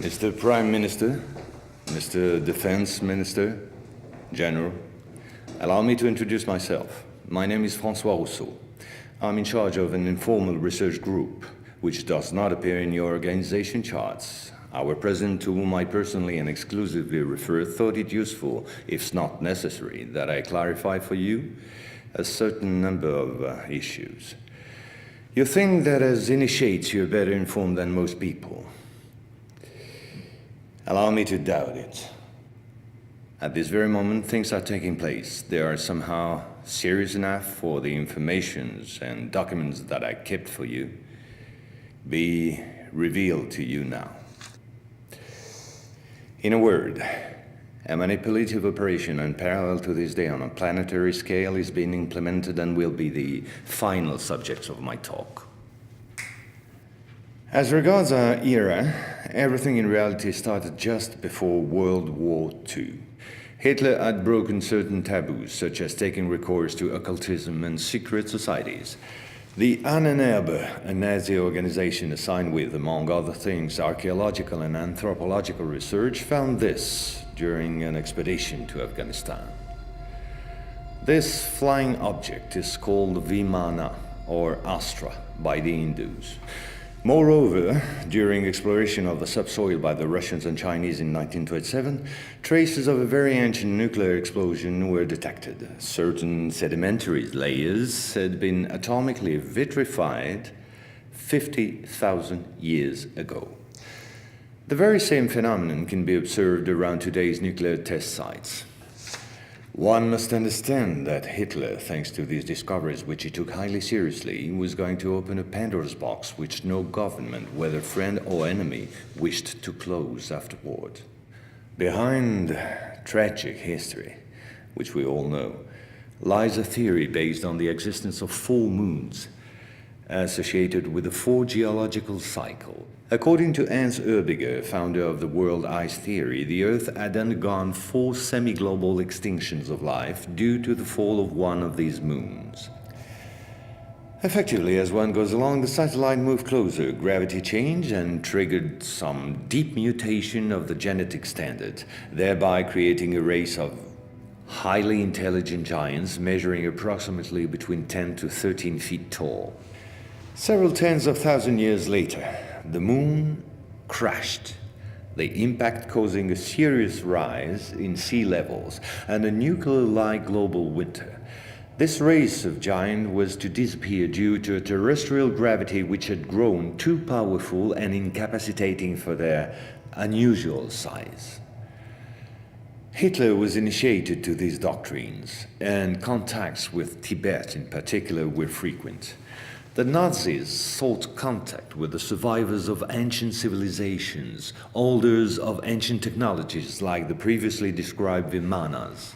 Mr. Prime Minister, Mr. Defense Minister, General, allow me to introduce myself. My name is François Rousseau. I'm in charge of an informal research group, which does not appear in your organization charts. Our president, to whom I personally and exclusively refer, thought it useful, if not necessary, that I clarify for you a certain number of issues. You think that as initiates you're better informed than most people. Allow me to doubt it. At this very moment, things are taking place. They are somehow serious enough for the informations and documents that I kept for you be revealed to you now. In a word, a manipulative operation unparalleled to this day on a planetary scale is being implemented and will be the final subject of my talk. As regards our era, everything in reality started just before World War II. Hitler had broken certain taboos, such as taking recourse to occultism and secret societies. The Ahnenerbe, a Nazi organization assigned with, among other things, archaeological and anthropological research, found this during an expedition to Afghanistan. This flying object is called Vimana, or Astra, by the Hindus. Moreover, during exploration of the subsoil by the Russians and Chinese in 1927, traces of a very ancient nuclear explosion were detected. Certain sedimentary layers had been atomically vitrified 50,000 years ago. The very same phenomenon can be observed around today's nuclear test sites. One must understand that Hitler, thanks to these discoveries, which he took highly seriously, was going to open a Pandora's box which no government, whether friend or enemy, wished to close afterward. Behind tragic history, which we all know, lies a theory based on the existence of full moons associated with the four geological cycle. According to Hans Erbiger, founder of the world ice theory, the Earth had undergone 4 semi-global extinctions of life due to the fall of one of these moons. Effectively, as one goes along, the satellite moved closer, gravity changed and triggered some deep mutation of the genetic standard, thereby creating a race of highly intelligent giants measuring approximately between 10 to 13 feet tall. Several tens of thousands years later, the moon crashed, the impact causing a serious rise in sea levels and a nuclear-like global winter. This race of giants was to disappear due to a terrestrial gravity which had grown too powerful and incapacitating for their unusual size. Hitler was initiated to these doctrines, and contacts with Tibet in particular were frequent. The Nazis sought contact with the survivors of ancient civilizations, holders of ancient technologies like the previously described Vimanas.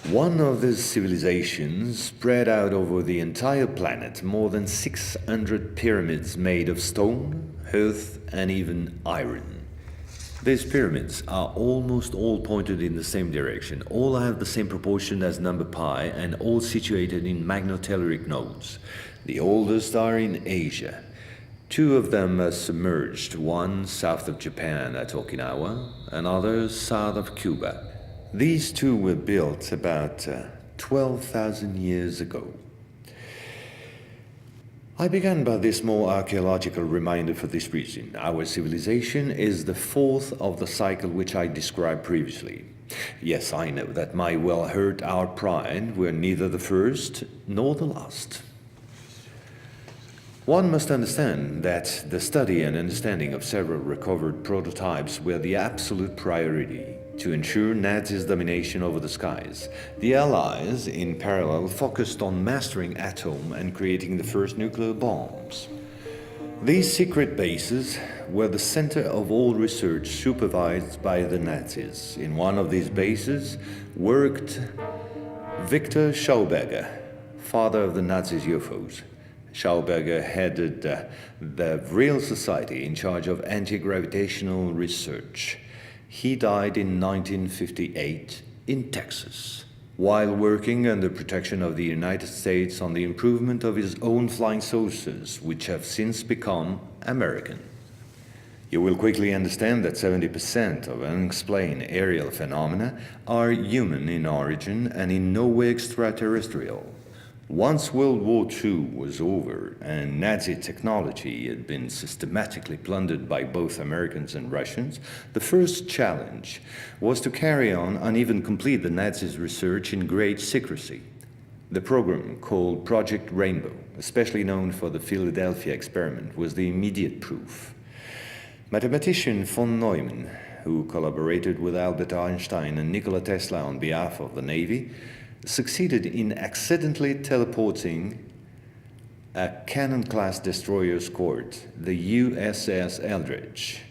One of these civilizations spread out over the entire planet more than 600 pyramids made of stone, earth, and even iron. These pyramids are almost all pointed in the same direction, all have the same proportion as number pi, and all situated in magnetotelluric nodes. The oldest are in Asia. 2 of them are submerged, one south of Japan at Okinawa, another south of Cuba. These 2 were built about 12,000 years ago. I began by this more archaeological reminder for this reason. Our civilization is the 4th of the cycle which I described previously. Yes, I know that might well hurt our pride. We're neither the first nor the last. One must understand that the study and understanding of several recovered prototypes were the absolute priority to ensure Nazis' domination over the skies. The Allies, in parallel, focused on mastering atom and creating the first nuclear bombs. These secret bases were the center of all research supervised by the Nazis. In one of these bases worked Victor Schauberger, father of the Nazis' UFOs. Schauberger headed the Real Society in charge of anti-gravitational research. He died in 1958 in Texas, while working under protection of the United States on the improvement of his own flying saucers, which have since become American. You will quickly understand that 70% of unexplained aerial phenomena are human in origin and in no way extraterrestrial. Once World War II was over and Nazi technology had been systematically plundered by both Americans and Russians, the first challenge was to carry on and even complete the Nazis' research in great secrecy. The program, called Project Rainbow, especially known for the Philadelphia experiment, was the immediate proof. Mathematician von Neumann, who collaborated with Albert Einstein and Nikola Tesla on behalf of the Navy, succeeded in accidentally teleporting a Cannon-class destroyer escort, the USS Eldridge.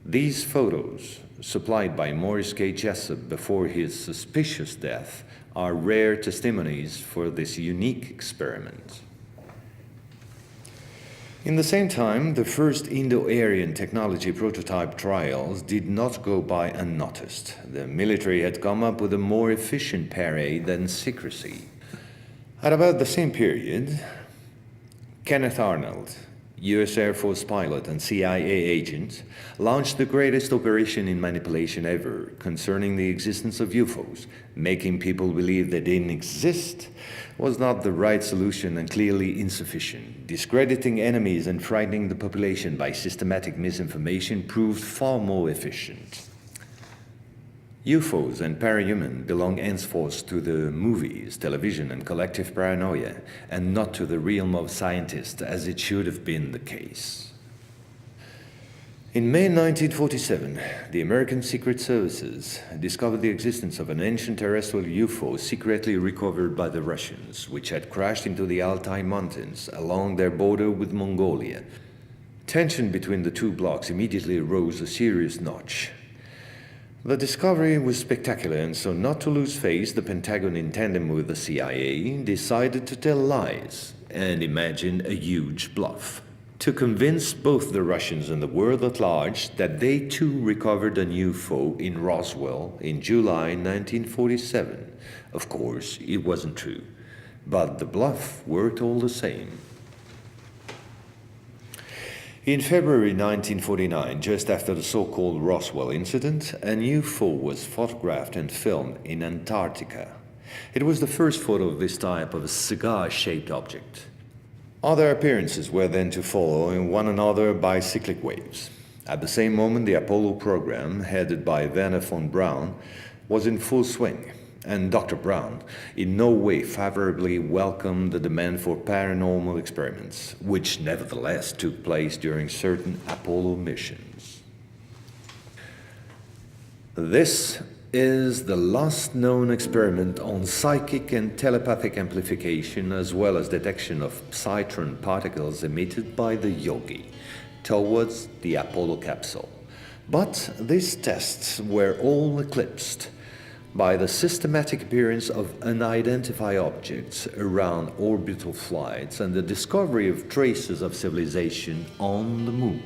These photos, supplied by Morris K. Jessup before his suspicious death, are rare testimonies for this unique experiment. In the same time, the first Indo-Aryan technology prototype trials did not go by unnoticed. The military had come up with a more efficient parade than secrecy. At about the same period, Kenneth Arnold, US Air Force pilot and CIA agent, launched the greatest operation in manipulation ever concerning the existence of UFOs. Making people believe they didn't exist was not the right solution and clearly insufficient. Discrediting enemies and frightening the population by systematic misinformation proved far more efficient. UFOs and parahuman belong henceforth to the movies, television, and collective paranoia, and not to the realm of scientists, as it should have been the case. In May 1947, the American Secret Services discovered the existence of an ancient terrestrial UFO secretly recovered by the Russians, which had crashed into the Altai Mountains along their border with Mongolia. Tension between the two blocs immediately rose a serious notch. The discovery was spectacular, and so not to lose face, the Pentagon, in tandem with the CIA, decided to tell lies and imagine a huge bluff to convince both the Russians and the world at large that they too recovered a UFO in Roswell in July 1947. Of course, it wasn't true, but the bluff worked all the same. In February 1949, just after the so-called Roswell incident, an UFO was photographed and filmed in Antarctica. It was the first photo of this type of a cigar-shaped object. Other appearances were then to follow in one another by cyclic waves. At the same moment, the Apollo program, headed by Werner von Braun, was in full swing, and Dr. Braun in no way favorably welcomed the demand for paranormal experiments, which nevertheless took place during certain Apollo missions. This is the last known experiment on psychic and telepathic amplification, as well as detection of positron particles emitted by the Yogi towards the Apollo capsule. But these tests were all eclipsed by the systematic appearance of unidentified objects around orbital flights and the discovery of traces of civilization on the moon.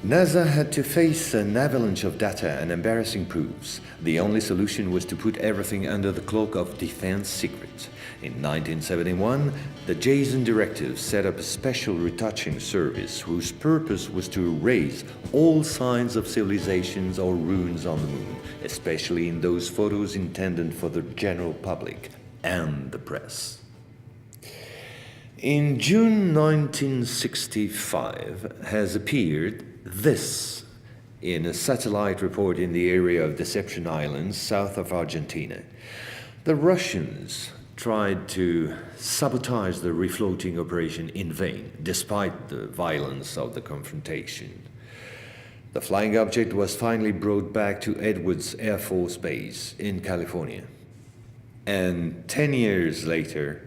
NASA had to face an avalanche of data and embarrassing proofs. The only solution was to put everything under the cloak of defense secret. In 1971, the Jason Directive set up a special retouching service whose purpose was to erase all signs of civilizations or ruins on the moon, especially in those photos intended for the general public and the press. In June 1965 has appeared this in a satellite report in the area of Deception Islands, south of Argentina. The Russians tried to sabotage the refloating operation in vain, despite the violence of the confrontation. The flying object was finally brought back to Edwards Air Force Base in California. And 10 years later,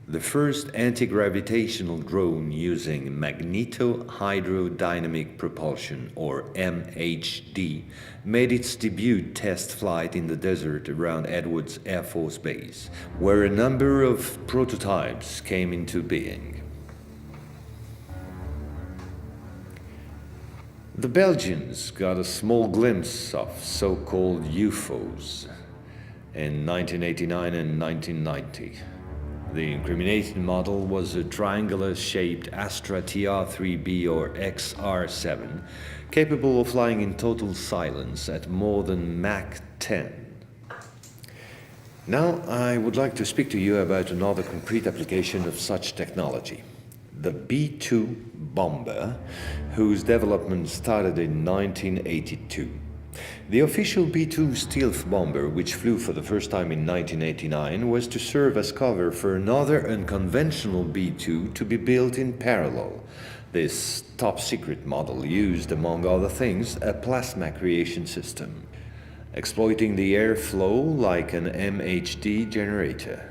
the first anti-gravitational drone using magneto-hydrodynamic propulsion, or MHD, made its debut test flight in the desert around Edwards Air Force Base, where a number of prototypes came into being. The Belgians got a small glimpse of so-called UFOs in 1989 and 1990. The incriminated model was a triangular-shaped Astra TR-3B or XR-7, capable of flying in total silence at more than Mach 10. Now I would like to speak to you about another concrete application of such technology. The B-2 bomber, whose development started in 1982. The official B-2 stealth bomber, which flew for the first time in 1989, was to serve as cover for another unconventional B-2 to be built in parallel. This top-secret model used, among other things, a plasma creation system, exploiting the airflow like an MHD generator.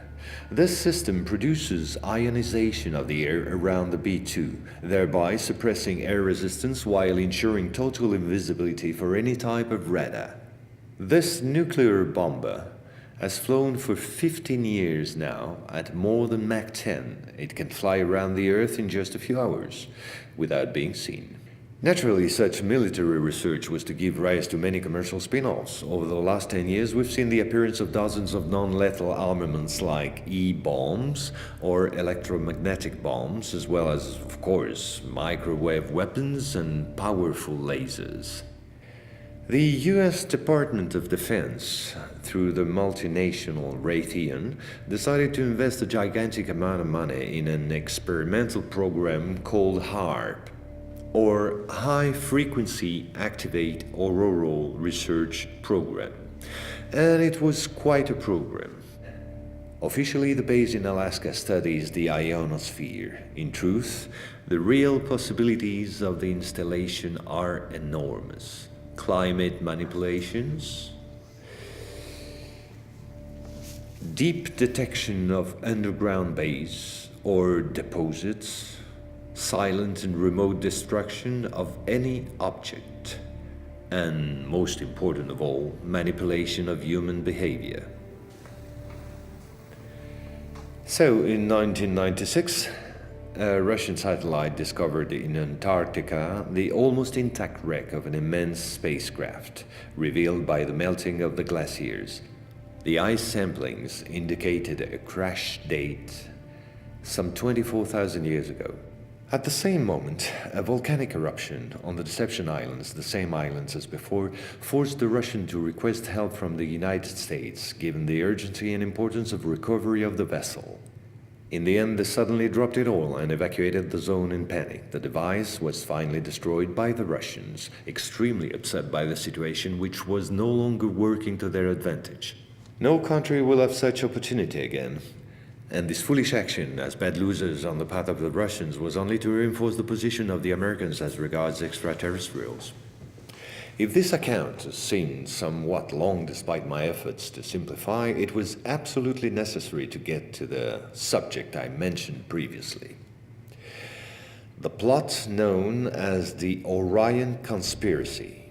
This system produces ionization of the air around the B-2, thereby suppressing air resistance while ensuring total invisibility for any type of radar. This nuclear bomber has flown for 15 years now at more than Mach 10. It can fly around the Earth in just a few hours without being seen. Naturally, such military research was to give rise to many commercial spin-offs. Over the last 10 years, we've seen the appearance of dozens of non-lethal armaments like E-bombs or electromagnetic bombs, as well as, of course, microwave weapons and powerful lasers. The US Department of Defense, through the multinational Raytheon, decided to invest a gigantic amount of money in an experimental program called HAARP, or High Frequency Activate Auroral Research Program. And it was quite a program. Officially, the base in Alaska studies the ionosphere. In truth, the real possibilities of the installation are enormous. Climate manipulations, deep detection of underground base or deposits, silent and remote destruction of any object, and most important of all, manipulation of human behavior. So, in 1996, a Russian satellite discovered in Antarctica the almost intact wreck of an immense spacecraft, revealed by the melting of the glaciers. The ice samplings indicated a crash date some 24,000 years ago. At the same moment, a volcanic eruption on the Deception Islands, the same islands as before, forced the Russian to request help from the United States, given the urgency and importance of recovery of the vessel. In the end, they suddenly dropped it all and evacuated the zone in panic. The device was finally destroyed by the Russians, extremely upset by the situation, which was no longer working to their advantage. No country will have such opportunity again. And this foolish action, as bad losers on the part of the Russians, was only to reinforce the position of the Americans as regards extraterrestrials. If this account seemed somewhat long despite my efforts to simplify, it was absolutely necessary to get to the subject I mentioned previously. The plot known as the Orion Conspiracy.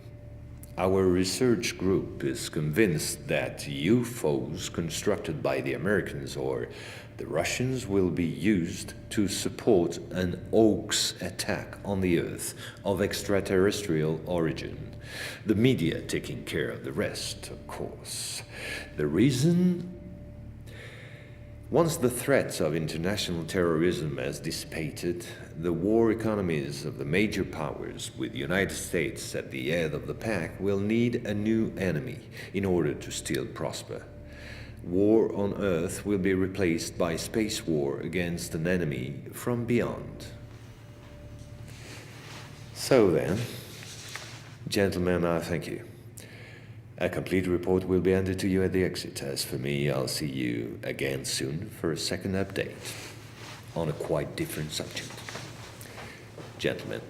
Our research group is convinced that UFOs constructed by the Americans or the Russians will be used to support an hoax attack on the Earth of extraterrestrial origin. The media taking care of the rest, of course. The reason? Once the threat of international terrorism has dissipated, the war economies of the major powers, with the United States at the head of the pack, will need a new enemy in order to still prosper. War on Earth will be replaced by space war against an enemy from beyond. So then, gentlemen, I thank you. A complete report will be handed to you at the exit. As for me, I'll see you again soon for a second update on a quite different subject. Gentlemen.